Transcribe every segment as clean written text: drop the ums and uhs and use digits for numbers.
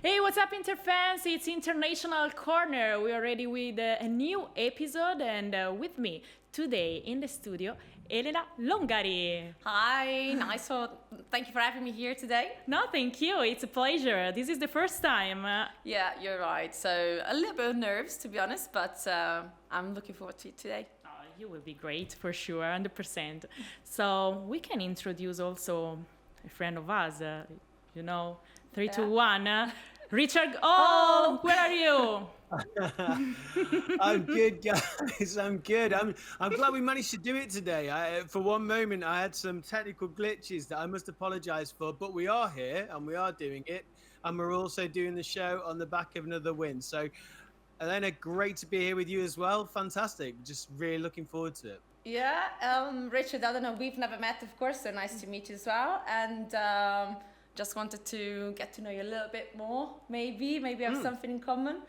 Hey, what's up, Inter fans? It's International Corner. We are ready with a new episode, and with me today in the studio, Elena Longari. Hi, nice. Thank you for having me here today. No, thank you. It's a pleasure. This is the first time. Yeah, you're right. So a little bit of nerves, to be honest, but I'm looking forward to it today. You will be great for sure, 100%. So we can introduce also a friend of us. 3, 2, 1. Richard, where are you? I'm good, guys. I'm good. I'm glad we managed to do it today. For one moment, I had some technical glitches that I must apologize for, but we are here and we are doing it. And we're also doing the show on the back of another win. So, Elena, great to be here with you as well. Fantastic. Just really looking forward to it. Yeah, Richard, I don't know, we've never met, of course, so nice to meet you as well. And just wanted to get to know you a little bit more, maybe have something in common.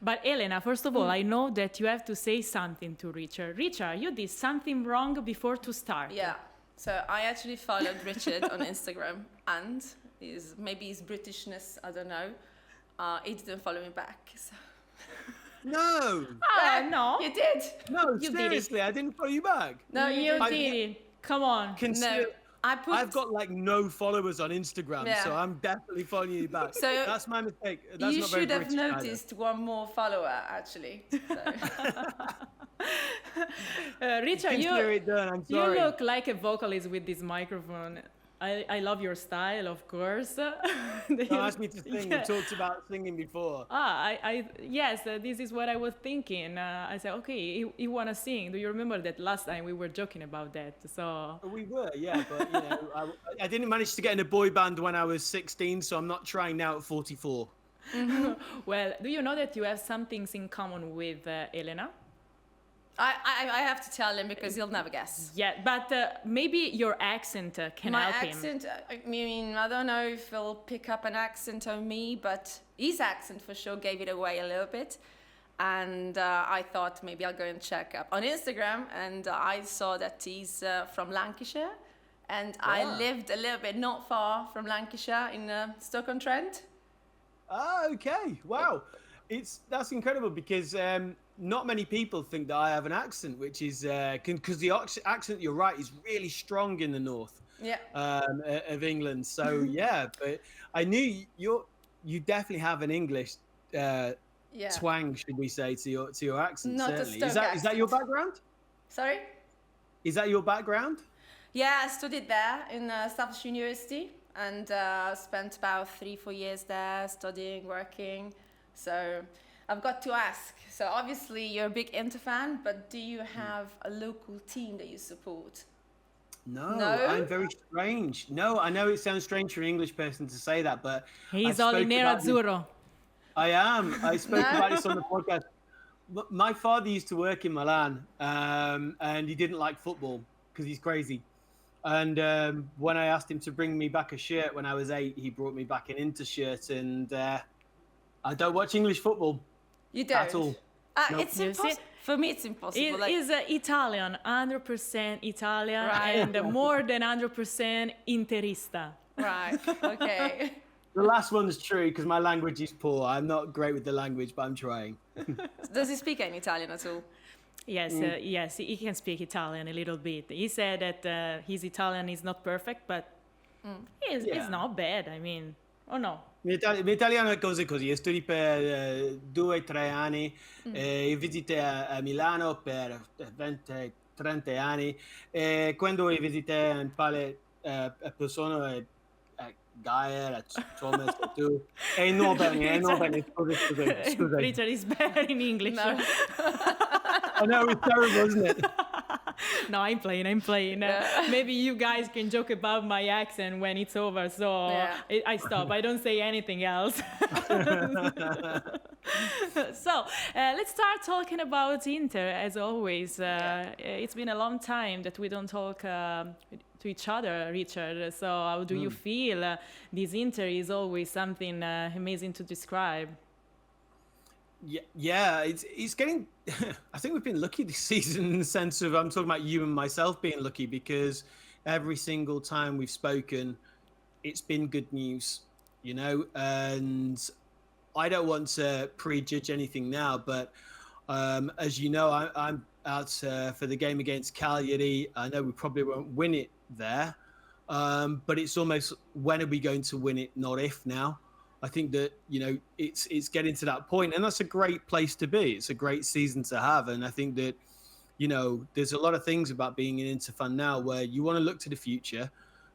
But Elena, first of all, I know that you have to say something to Richard. Richard, you did something wrong before to start. Yeah, so I actually followed Richard on Instagram, and maybe his Britishness, I don't know, he didn't follow me back. So. No. No. You did. No, You did seriously, I didn't follow you back. No, you did it. Come on. I've got like no followers on Instagram, so I'm definitely following you back. So that's my mistake. That's you not very should have British noticed one more follower, actually. So. Richard, I'm you sorry. look like a vocalist with this microphone. I love your style, of course. Don't ask me to sing. We talked about singing before. Yes, this is what I was thinking. I said, okay, you want to sing. Do you remember that last time we were joking about that? So We were, yeah, but I didn't manage to get in a boy band when I was 16, so I'm not trying now at 44. Well, do you know that you have some things in common with Elena? I have to tell him because he'll never guess. Yeah, but maybe your accent can My help accent, I mean, I don't know if he'll pick up an accent on me, but his accent for sure gave it away a little bit. And I thought maybe I'll go and check up on Instagram, and I saw that he's from Lancashire. And I lived a little bit not far from Lancashire in Stoke-on-Trent. Okay, wow. That's incredible because not many people think that I have an accent, which is because the accent, you're right, is really strong in the north of England. So yeah, but I knew you definitely have an English twang, should we say, to your accent. Not certainly. a Stoke Is that your background? Sorry? Is that your background? Yeah, I studied there in Staffordshire University and spent about 3-4 years there studying, working. So I've got to ask. So obviously you're a big Inter fan, but do you have a local team that you support? No, I'm very strange. No, I know it sounds strange for an English person to say that, but He's all nerazzurro. I am. I spoke about this on the podcast. My father used to work in Milan, and he didn't like football because he's crazy. And when I asked him to bring me back a shirt when I was 8, he brought me back an Inter shirt, and I don't watch English football. You don't? At all. Nope. It's impossible. For me, it's impossible. It is Italian, 100% Italian, and more than 100% Interista. Right, okay. The last one's true because my language is poor. I'm not great with the language, but I'm trying. Does he speak any Italian at all? Yes, yes, he can speak Italian a little bit. He said that his Italian is not perfect, but it's not bad. I mean, no? L'italiano è così. Io studi per 2-3 anni, visité a Milano per 20-30 anni. E quando visité un paio di persone, Gaia, Thomas, tu, e non bene, scusa. Richard is better in English. No. I know, it's terrible, isn't it? No, I'm playing. Maybe you guys can joke about my accent when it's over, so I stop. I don't say anything else. So let's start talking about Inter, as always. It's been a long time that we don't talk to each other, Richard. So how do you feel? This Inter is always something amazing to describe. Yeah, it's getting. I think we've been lucky this season in the sense of I'm talking about you and myself being lucky because every single time we've spoken, it's been good news, and I don't want to prejudge anything now, but as you know, I'm out for the game against Cagliari. I know we probably won't win it there, but it's almost when are we going to win it, not if now. I think that, it's getting to that point, and that's a great place to be. It's a great season to have, and I think that, there's a lot of things about being an Inter fan now where you want to look to the future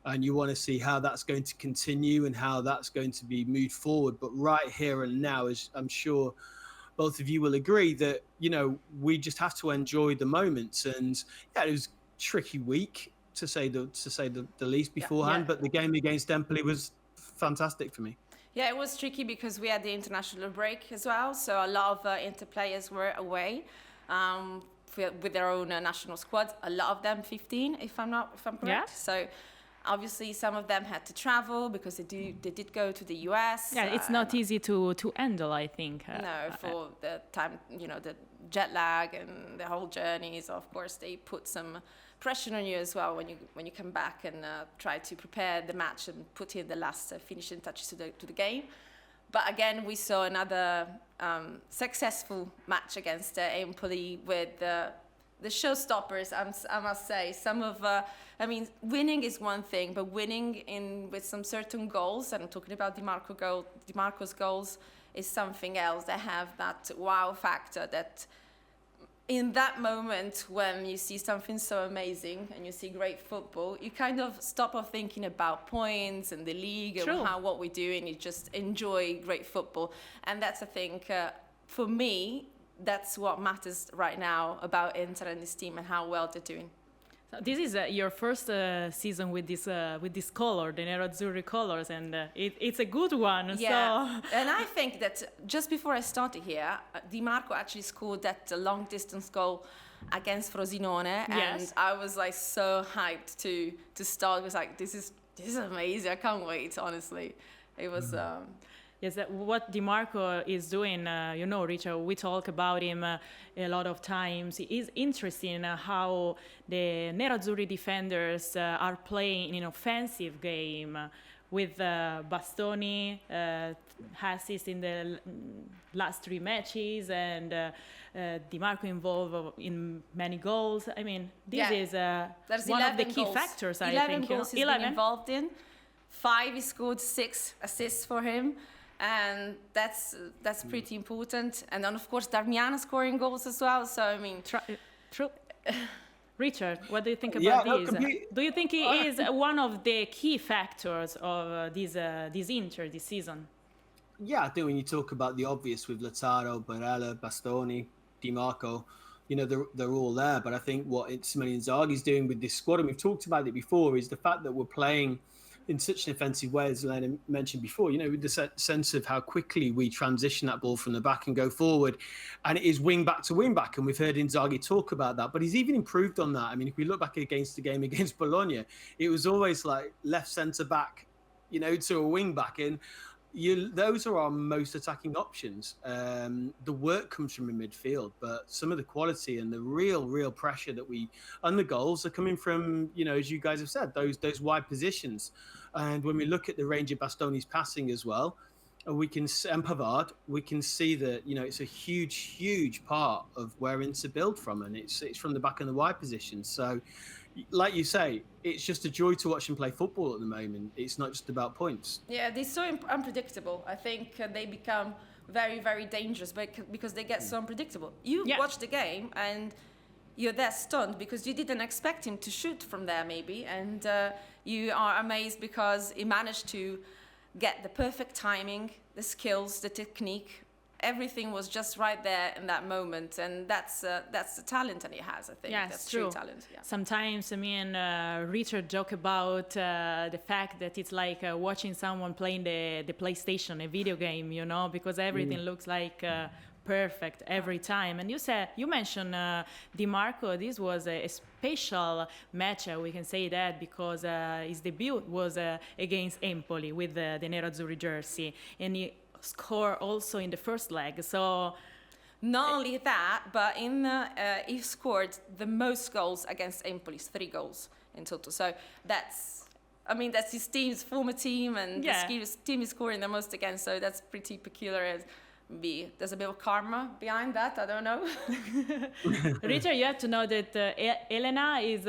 and you want to see how that's going to continue and how that's going to be moved forward. But right here and now, as I'm sure both of you will agree, that, we just have to enjoy the moments. And yeah, it was a tricky week to say the least beforehand, but the game against Empoli was fantastic for me. Yeah, it was tricky because we had the international break as well, so a lot of Inter players were away with their own national squads. A lot of them, 15, if I'm correct. Yeah. So obviously some of them had to travel because they did go to the US. Yeah, it's not easy to handle, I think. No, for the time, the jet lag and the whole journey. So of course they put some pressure on you as well when you come back and try to prepare the match and put in the last finishing touches to the game. But again, we saw another successful match against Empoli with the showstoppers. I must say, winning is one thing, but winning with some certain goals, and I'm talking about Dimarco's goals, is something else. They have that wow factor that in that moment when you see something so amazing and you see great football, you kind of stop of thinking about points and the league and what we do, and you just enjoy great football. And that's, I think, for me, that's what matters right now about Inter and this team and how well they're doing. So this is your first season with this color, the nero-azzurri colors, and it's a good one. Yeah, so. And I think that just before I started here, Dimarco actually scored that long-distance goal against Frosinone, and I was like so hyped to start. It was like, this is amazing. I can't wait. Honestly, it was. Yes, what Dimarco is doing, Richard, we talk about him a lot of times. It is interesting how the Nerazzurri defenders are playing in an offensive game with Bastoni assist in the last 3 matches and Dimarco involved in many goals. I mean, this is one of the key factors, I think. 11 goals he's been involved in. 5, he scored 6 assists for him. And that's pretty important. And then, of course, Darmian scoring goals as well. So, I mean... True. Richard, what do you think about this? Do you think he is one of the key factors of this Inter this season? Yeah, I think when you talk about the obvious with Lautaro, Barella, Bastoni, Dimarco, they're all there. But I think what Simone Inzaghi's doing with this squad, and we've talked about it before, is the fact that we're playing in such an offensive way, as Elena mentioned before, with the sense of how quickly we transition that ball from the back and go forward. And it is wing back to wing back. And we've heard Inzaghi talk about that, but he's even improved on that. I mean, if we look back against the game against Bologna, it was always like left centre back, to a wing back. And those are our most attacking options. The work comes from in midfield, but some of the quality and the real pressure and the goals are coming from, as you guys have said, those wide positions. And when we look at the range of Bastoni's passing as well, and Pavard, we can see that, it's a huge part of where Inter build from, and it's from the back and the wide positions. So, like you say, it's just a joy to watch them play football at the moment. It's not just about points. Yeah, they're so unpredictable. I think they become very, very dangerous because they get so unpredictable. You watch the game and you're there stunned because you didn't expect him to shoot from there maybe, and you are amazed because he managed to get the perfect timing, the skills, the technique. Everything was just right there in that moment, and that's the talent that he has. I think that's true talent. Yeah. Sometimes me and Richard joke about the fact that it's like watching someone playing the PlayStation, a video game, because everything looks like perfect every time. And you mentioned Dimarco. This was a special match, we can say that, because his debut was against Empoli with the Nerazzurri jersey, and he scored also in the first leg. So not only that, but he scored the most goals against Empoli, 3 goals in total. So that's I mean, that's his team's former team, and Yeah. his team is scoring the most against, so that's pretty peculiar. There's a bit of karma behind that, I don't know. Richard, you have to know that Elena is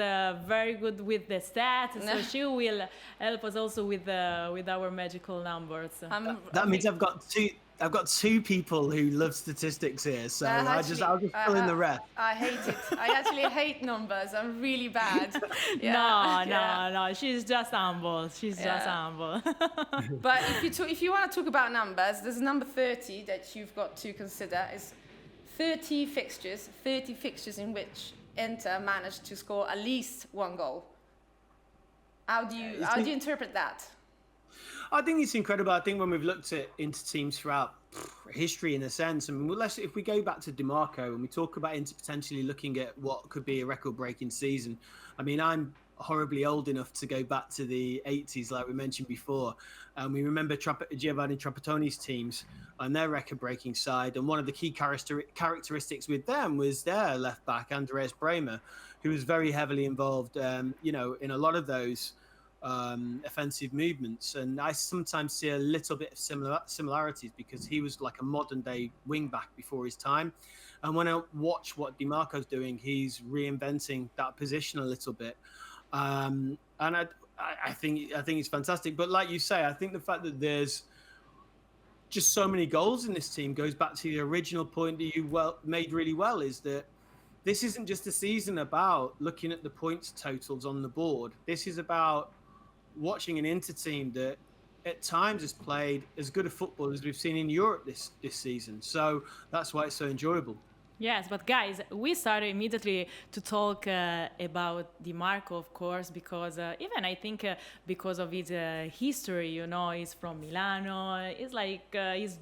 very good with the stats, so she will help us also with our magical numbers. That means I've got two people who love statistics here, so I'll just fill in the rest. I hate it. I actually hate numbers. I'm really bad. Yeah. No. She's just humble. Just humble. But if you want to talk about numbers, there's number 30 that you've got to consider. Is 30 fixtures in which Inter managed to score at least one goal. How do you interpret that? I think it's incredible. I think when we've looked at Inter teams throughout history, in a sense, I mean, if we go back to DiMarco and we talk about Inter potentially looking at what could be a record-breaking season, I mean, I'm horribly old enough to go back to the 80s, like we mentioned before, and we remember Giovanni Trapattoni's teams on their record-breaking side, and one of the key characteristics with them was their left-back, Andreas Bremer, who was very heavily involved, in a lot of those offensive movements, and I sometimes see a little bit of similarities because he was like a modern day wing back before his time, and when I watch what DiMarco's doing, he's reinventing that position a little bit, and I think it's fantastic. But like you say, I think the fact that there's just so many goals in this team goes back to the original point that you made really well, is that this isn't just a season about looking at the points totals on the board. This is about watching an Inter team that at times has played as good a football as we've seen in Europe this season. So that's why it's so enjoyable. Yes, but guys, we started immediately to talk about DiMarco, of course, because even I think because of his history, he's from Milano. It's like he's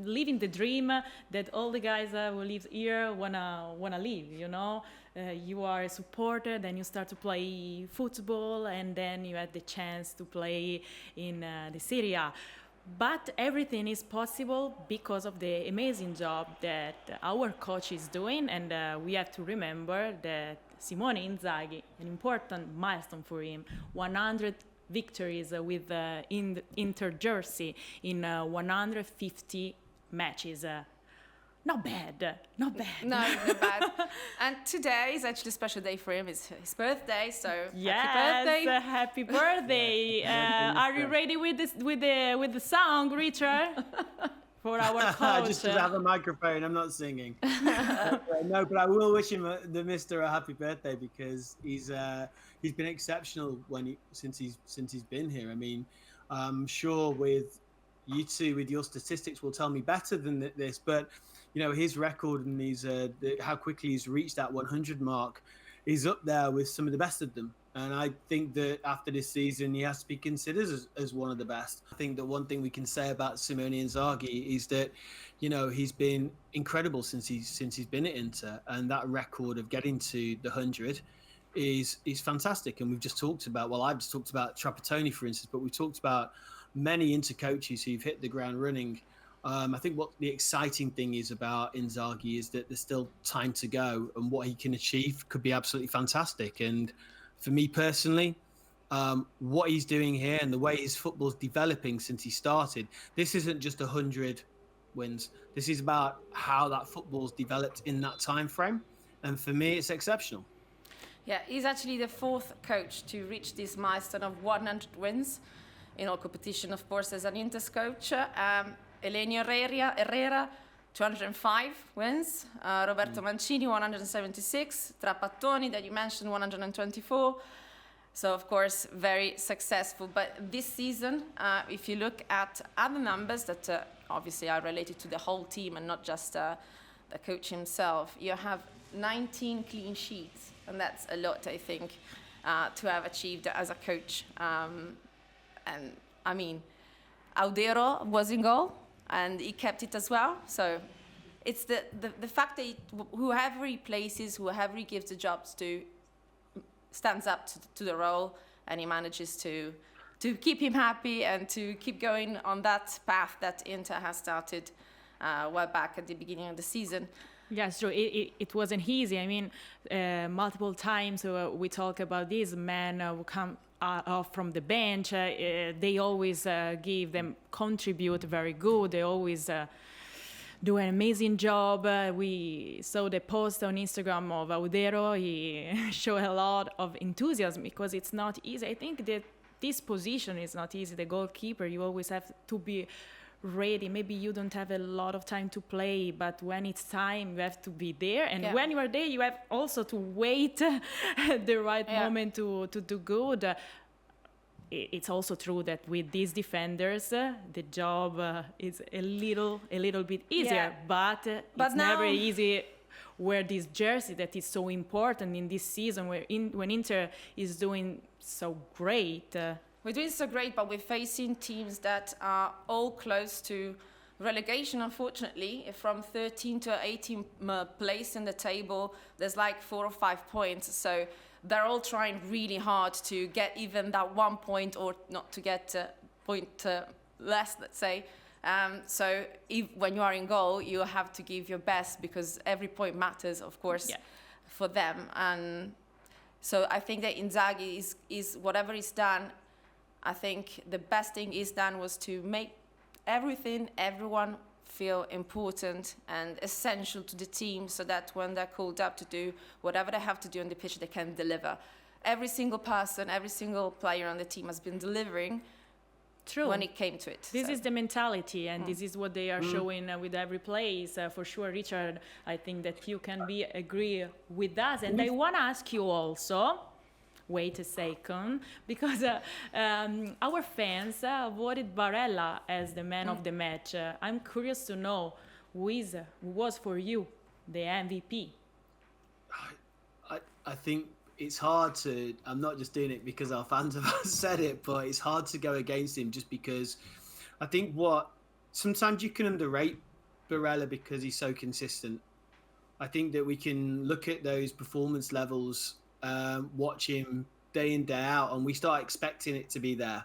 living the dream that all the guys who live here wanna live. You are a supporter, then you start to play football, and then you had the chance to play in the Serie A. But everything is possible because of the amazing job that our coach is doing, and we have to remember that Simone Inzaghi, an important milestone for him, 100 victories with Inter jersey in 150 matches. Not bad. No, not bad. And today is actually a special day for him. It's his birthday, so happy birthday! Are you ready with the song, Richard? For our coach. Just to have a microphone, I'm not singing. No, but I will wish him the Mister a happy birthday, because he's been exceptional since he's been here. I mean, I'm sure with you two, with your statistics, will tell me better than this, but his record and how quickly he's reached that 100 mark is up there with some of the best of them. And I think that after this season, he has to be considered as one of the best. I think that one thing we can say about Simone Inzaghi is that, he's been incredible since he's been at Inter, and that record of getting to the 100 is fantastic. And I've just talked about Trapattoni, for instance, but we've talked about many Inter coaches who've hit the ground running. I think what the exciting thing is about Inzaghi is that there's still time to go, and what he can achieve could be absolutely fantastic. And for me personally, what he's doing here and the way his football's developing since he started, this isn't just 100 wins. This is about how that football's developed in that time frame. And for me, it's exceptional. Yeah, he's actually the fourth coach to reach this milestone of 100 wins in all competition, of course, as an Inter's coach. Elenio Herrera, 205 wins. Roberto Mancini, 176. Trapattoni, that you mentioned, 124. So, of course, very successful. But this season, if you look at other numbers that obviously are related to the whole team and not just the coach himself, you have 19 clean sheets. And that's a lot, I think, to have achieved as a coach. And, I mean, Audero was in goal, and he kept it as well. So it's the fact that whoever he places, whoever he gives the jobs to, stands up to the role, and he manages to keep him happy and to keep going on that path that Inter has started well back at the beginning of the season. Yes, true. It wasn't easy. I mean, multiple times we talk about this man who come from the bench. They always give them contribute very good. They always do an amazing job. We saw the post on Instagram of Audero. He showed a lot of enthusiasm because it's not easy. I think that this position is not easy. The goalkeeper, you always have to be ready. Maybe you don't have a lot of time to play, but when it's time, you have to be there. And when you are there, you have also to wait the right moment to do good. It's also true that with these defenders, the job is a little bit easier, but it's never easy. Wear this jersey that is so important in this season, when Inter is doing so great. We're doing so great, but we're facing teams that are all close to relegation, unfortunately. From 13 to 18 place in the table, there's like 4 or 5 points. So they're all trying really hard to get even that 1 point, or not to get a point less, let's say. So when you are in goal, you have to give your best, because every point matters, of course, for them. And so I think that Inzaghi is whatever is done, I think the best thing he's done was to make everyone feel important and essential to the team, so that when they're called up to do whatever they have to do on the pitch, they can deliver. Every single person, every single player on the team has been delivering. True. When it came to it. This is the mentality, and this is what they are showing with every place. For sure, Richard, I think that you can agree with us. And I want to ask you also, wait a second, because our fans voted Barella as the man of the match. I'm curious to know who was for you the MVP. I think it's hard to, I'm not just doing it because our fans have said it, but it's hard to go against him, just because I think sometimes you can underrate Barella because he's so consistent. I think that we can look at those performance levels, watch him day in, day out, and we start expecting it to be there.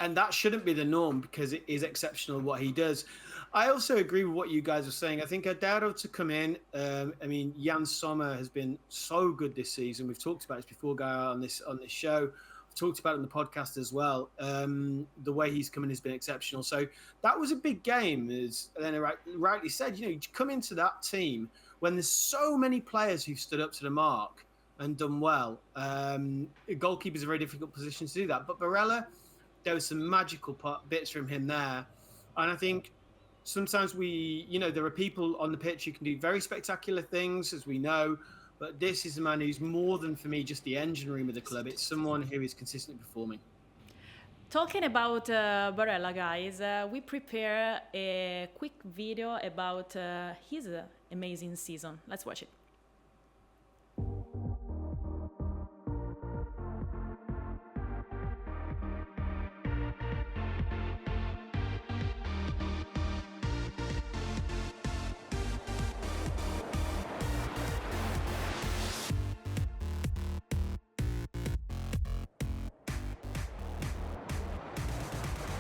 And that shouldn't be the norm, because it is exceptional what he does. I also agree with what you guys are saying. I think Audero to come in, I mean, Jan Sommer has been so good this season. We've talked about this before, Guy, on this show. I've talked about it on the podcast as well. The way he's come in has been exceptional. So that was a big game, as Elena rightly said. You come into that team when there's so many players who've stood up to the mark and done well. Goalkeeper is a very difficult position to do that. But Barella, there was some magical bits from him there. And I think sometimes there are people on the pitch who can do very spectacular things, as we know. But this is a man who's more than, for me, just the engine room of the club. It's someone who is consistently performing. Talking about Barella, guys, we prepare a quick video about his amazing season. Let's watch it.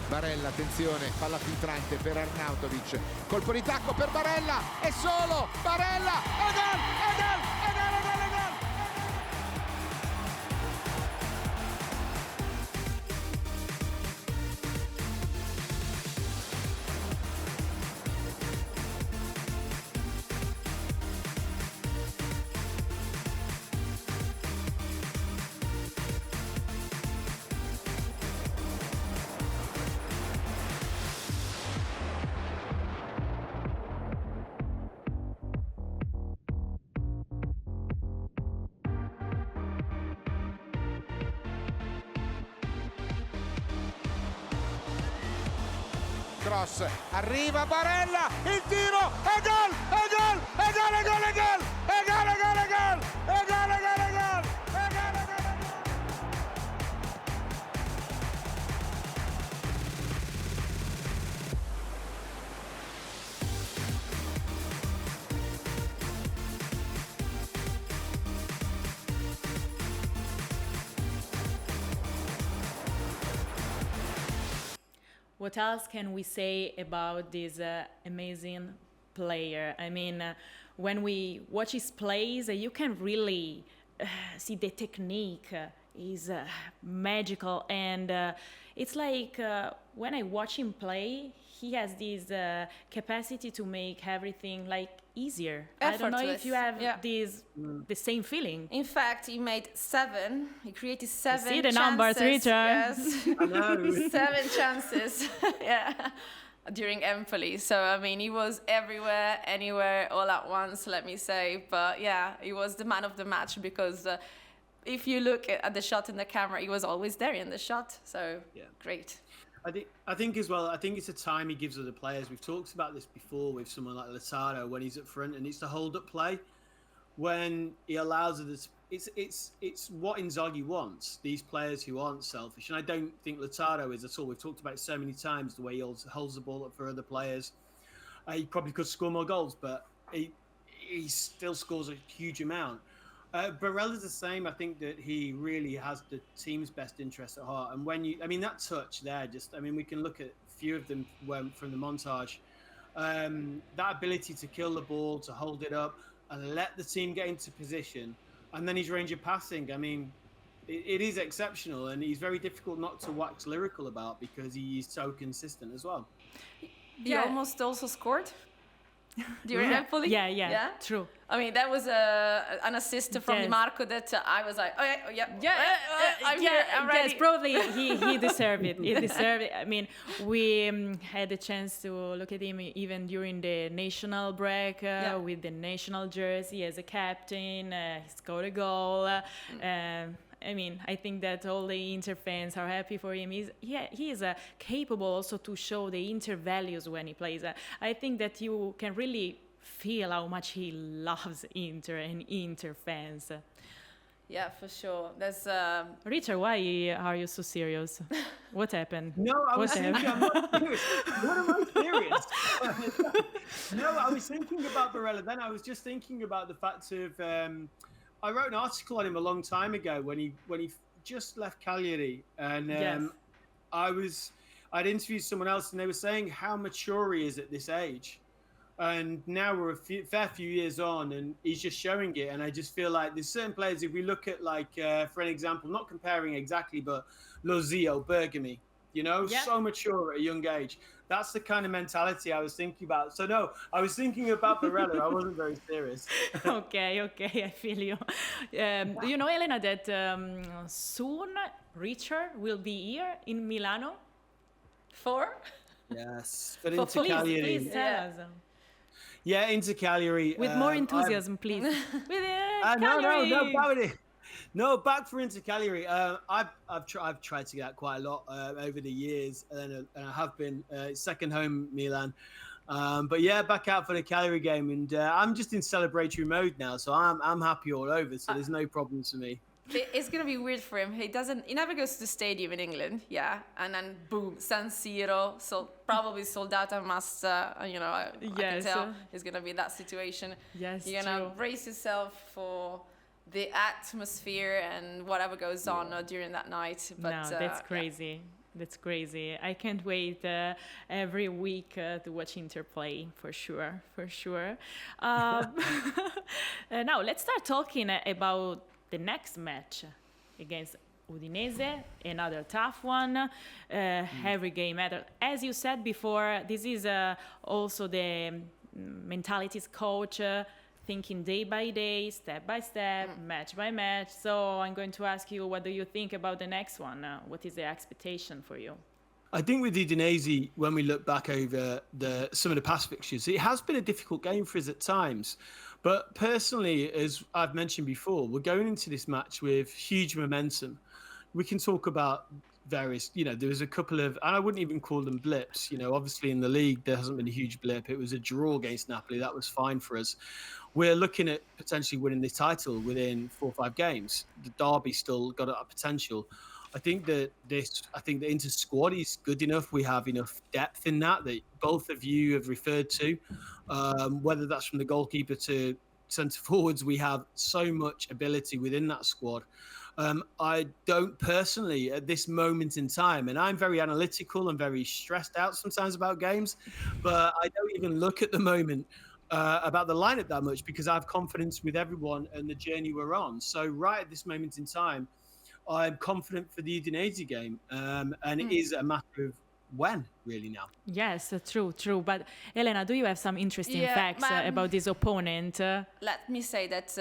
Barella, attenzione, palla filtrante per Arnautovic, colpo di tacco per Barella, è solo Barella, e gol, e gol, e gol, e gol, e gol! Cross, arriva Barella, il tiro, e gol, e gol, e gol, e gol, e gol, e gol, e gol, e gol, e gol, e gol, e gol, e gol, e gol. What else can we say about this amazing player? I mean, when we watch his plays, you can really see the technique. is magical, and it's like when I watch him play, he has this capacity to make everything like easier. I don't know if you have this the same feeling. In fact, he made 7. He created 7 See the chances. numbers, Richard. Yes. I know. 7 chances. Yeah. During Empoli. So, I mean, he was everywhere, anywhere, all at once, let me say. But yeah, he was the man of the match because if you look at the shot in the camera, he was always there in the shot. So, great. I think as well, I think it's a time he gives other players. We've talked about this before with someone like Lautaro when he's up front, and it's the hold-up play when he allows others. It's what Inzaghi wants, these players who aren't selfish. And I don't think Lautaro is at all. We've talked about it so many times, the way he holds the ball up for other players. He probably could score more goals, but he still scores a huge amount. Barella's the same. I think that he really has the team's best interest at heart. And that touch there, we can look at a few of them from the montage. That ability to kill the ball, to hold it up, and let the team get into position. And then his range of passing, it is exceptional, and he's very difficult not to wax lyrical about because he's so consistent as well. He almost also scored during Empoli. Yeah, true. I mean, that was an assist from Di Marco that I was like, I'm here, I'm ready. Yes, probably he deserved it. He deserved it. I mean, we had the chance to look at him even during the national break with the national jersey as a captain. He scored a goal. I think that all the Inter fans are happy for him. He is capable also to show the Inter values when he plays. I think that you can really feel how much he loves Inter and Inter fans. Yeah, for sure. There's Richard, why are you so serious? What happened? No, I was thinking, I'm not serious. What am I serious? No, I was thinking about Barella. Then I was just thinking about the fact of I wrote an article on him a long time ago when he just left Cagliari, and I'd interviewed someone else, and they were saying how mature he is at this age. And now we're a fair few years on, and he's just showing it. And I just feel like there's certain players, if we look at, for an example, not comparing exactly, but Lo Zio, Bergami, so mature at a young age. That's the kind of mentality I was thinking about. So, no, I was thinking about Barella. I wasn't very serious. Okay, I feel you. Do you know, Elena, that soon Richard will be here in Milano? Yes, but into Cagliari. Please tell us. Yeah, into Cagliari. With more enthusiasm, please. With Cagliari. No, back for Inter Cagliari. I've tried to get out quite a lot over the years, and I have been second home Milan. But yeah, back out for the Cagliari game, and I'm just in celebratory mode now, so I'm happy all over. So there's no problems for me. It's gonna be weird for him. He never goes to the stadium in England, and then boom, San Siro, so probably sold out. I can tell it's gonna be that situation. Yes, you're gonna brace yourself for the atmosphere and whatever goes on during that night. But that's crazy. Yeah. That's crazy. I can't wait every week to watch Inter play, for sure. Now, let's start talking about the next match against Udinese, another tough one. Every game matters. As you said before, this is also the mentalities coach, thinking day by day, step by step, match by match. So I'm going to ask you, what do you think about the next one? What is the expectation for you? I think with Udinese, when we look back over some of the past fixtures, it has been a difficult game for us at times. But personally, as I've mentioned before, we're going into this match with huge momentum. We can talk about various, there was a couple of, and I wouldn't even call them blips. Obviously in the league, there hasn't been a huge blip. It was a draw against Napoli. That was fine for us. We're looking at potentially winning the title within 4 or 5 games. The derby still got that potential. I think the Inter squad is good enough. We have enough depth in that both of you have referred to. Whether that's from the goalkeeper to centre forwards, we have so much ability within that squad. I don't personally, at this moment in time, and I'm very analytical and very stressed out sometimes about games, but I don't even look at the moment about the lineup that much because I have confidence with everyone and the journey we're on. So right at this moment in time, I'm confident for the Udinese game, and it is a matter of when, really, now. Yes, true. But Elena, do you have some interesting facts about this opponent? Let me say that,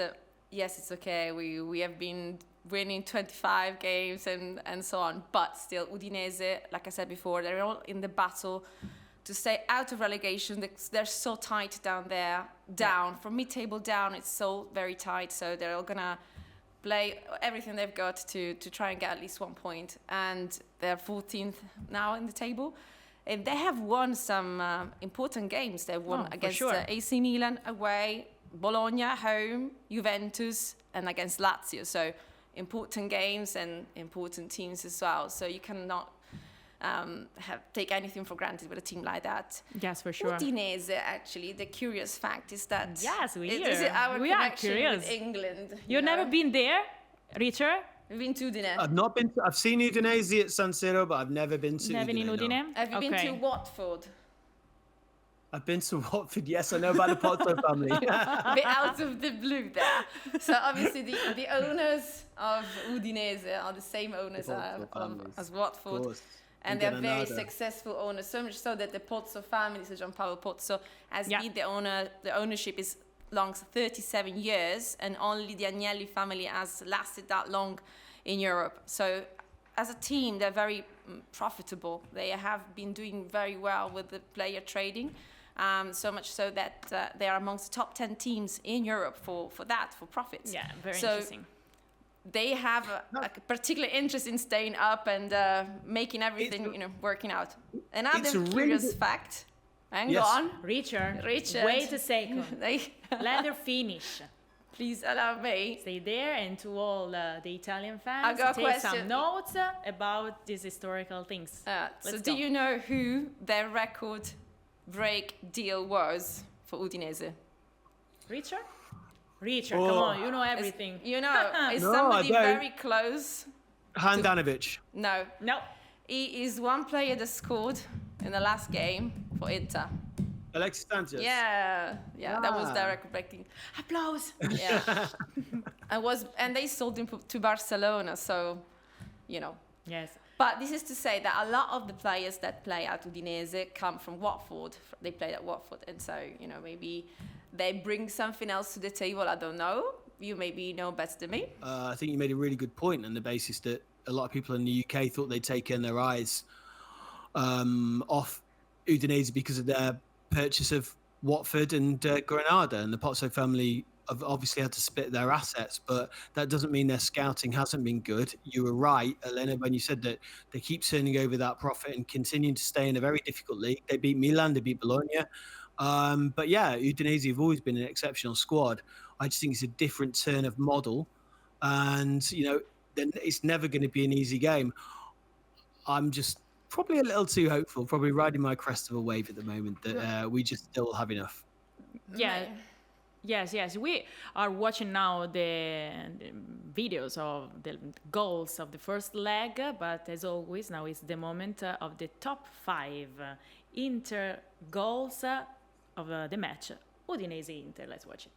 yes, it's okay. We have been winning 25 games and so on. But still, Udinese, like I said before, they're all in the battle to stay out of relegation. They're so tight down there. From mid-table down, it's so very tight. So they're all going to play everything they've got to try and get at least 1 point. And they're 14th now in the table. And they have won some important games. They won against AC Milan away, Bologna home, Juventus, and against Lazio. So important games and important teams as well. So you cannot take anything for granted with a team like that. Yes, for sure. Udinese, actually, the curious fact is that we are curious with England. You've never been there, Richard? We've been to Udine. I've not been. I've seen Udinese at San Siro, but I've never been to. Never in Udine. No. Have you been to Watford? I've been to Watford. Yes, I know about the Pozzo family. A bit out of the blue there. So obviously the owners of Udinese are the same owners as Watford. And they're very successful owners, so much so that the Pozzo family, so Gianpaolo Pozzo, has been the owner. The ownership is long 37 years, and only the Agnelli family has lasted that long in Europe. So as a team, they're very profitable. They have been doing very well with the player trading, so much so that they are amongst the top 10 teams in Europe for profits. Yeah, very interesting. They have a particular interest in staying up and making everything, working out. Another curious fact. Hang on. Richard, wait a second. Let her finish. Please allow me. Stay there, and to all the Italian fans, I got take some notes about these historical things. So do you know who their record break deal was for Udinese? Richard, come on, you know everything. Is somebody very close? Handanovic. No. He is one player that scored in the last game for Inter. Alexis Sanchez. Yeah, that was their record-breaking. Applause. Yeah, and they sold him to Barcelona, so, Yes. But this is to say that a lot of the players that play at Udinese come from Watford. They played at Watford, and so maybe they bring something else to the table. I don't know. You maybe know better than me. I think you made a really good point on the basis that a lot of people in the UK thought they'd taken their eyes off Udinese because of their purchase of Watford and Granada, and the Pozzo family have obviously had to split their assets, but that doesn't mean their scouting hasn't been good. You were right, Elena, when you said that they keep turning over that profit and continuing to stay in a very difficult league. They beat Milan, they beat Bologna. But yeah, Udinese have always been an exceptional squad. I just think it's a different turn of model, and then it's never going to be an easy game. I'm just probably a little too hopeful, probably riding my crest of a wave at the moment that we just still have enough. Yeah. Yes. We are watching now the videos of the goals of the first leg, but as always, now is the moment of the top 5 Inter goals of the match. Udinese-Inter, let's watch it.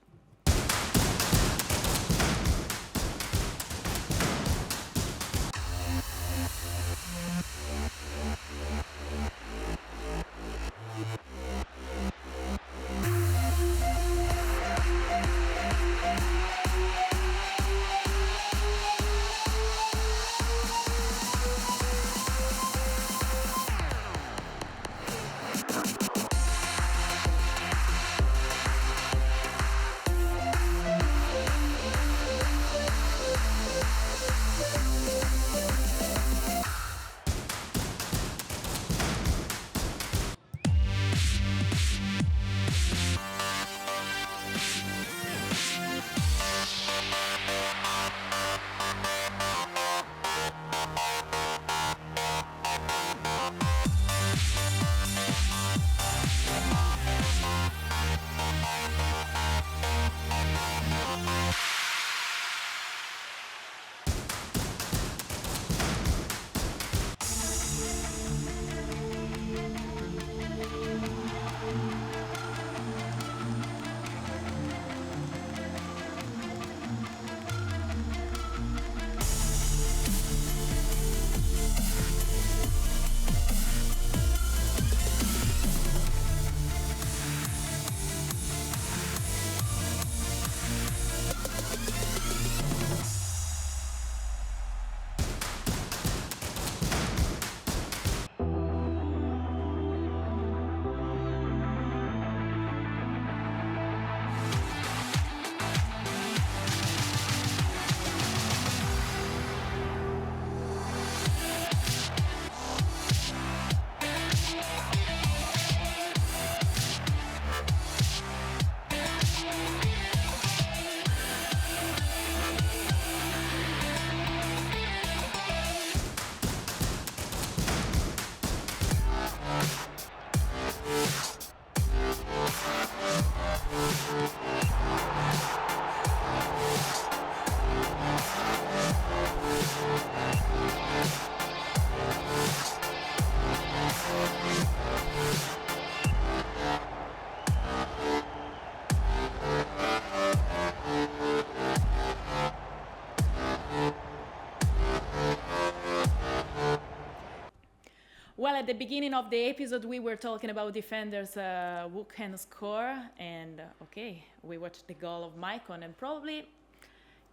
Well, at the beginning of the episode, we were talking about defenders who can score, and okay, we watched the goal of Maicon, and probably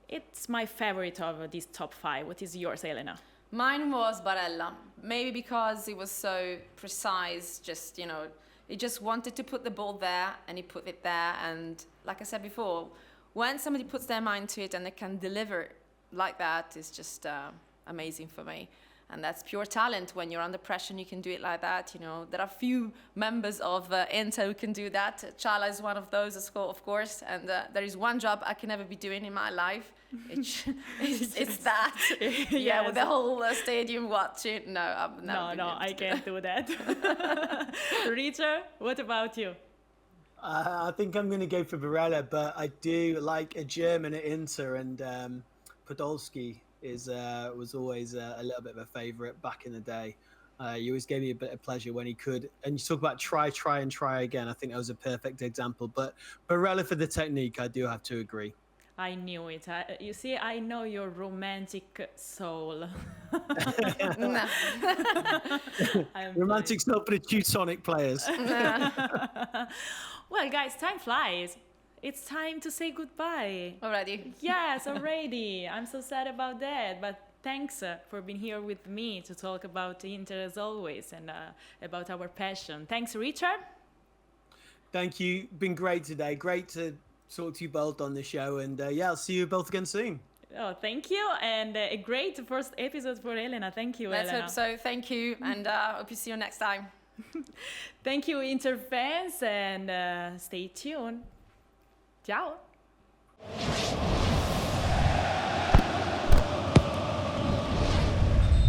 it's my favorite of these top 5. What is yours, Elena? Mine was Barella. Maybe because it was so precise, just, you know, he just wanted to put the ball there and he put it there. And like I said before, when somebody puts their mind to it and they can deliver like that, it's just amazing for me. And that's pure talent. When you're under pressure and you can do it like that, you know, there are few members of Inter who can do that. Chala is one of those, of course. And there is one job I can never be doing in my life. It's that. Yeah, with the whole stadium watching. No, I'm never. No, I can't do that. Richard, what about you? I think I'm going to go for Barella, but I do like a German at Inter, and Podolski was always a little bit of a favourite back in the day. He always gave me a bit of pleasure when he could. And you talk about try again. I think that was a perfect example. But Barella for the technique, I do have to agree. I knew it. You see, I know your romantic soul. No. Romantic soul for the Teutonic players. Well, guys, time flies. It's time to say goodbye. Already? Yes, already. I'm so sad about that. But thanks for being here with me to talk about Inter as always and about our passion. Thanks, Richard. Thank you. Been great today. Great to talk to you both on the show. And yeah, I'll see you both again soon. Oh, thank you. And a great first episode for Elena. Thank you, Let's Elena. hope so. Thank you. And hope you see you next time. Thank you, Inter fans. And stay tuned. Ciao.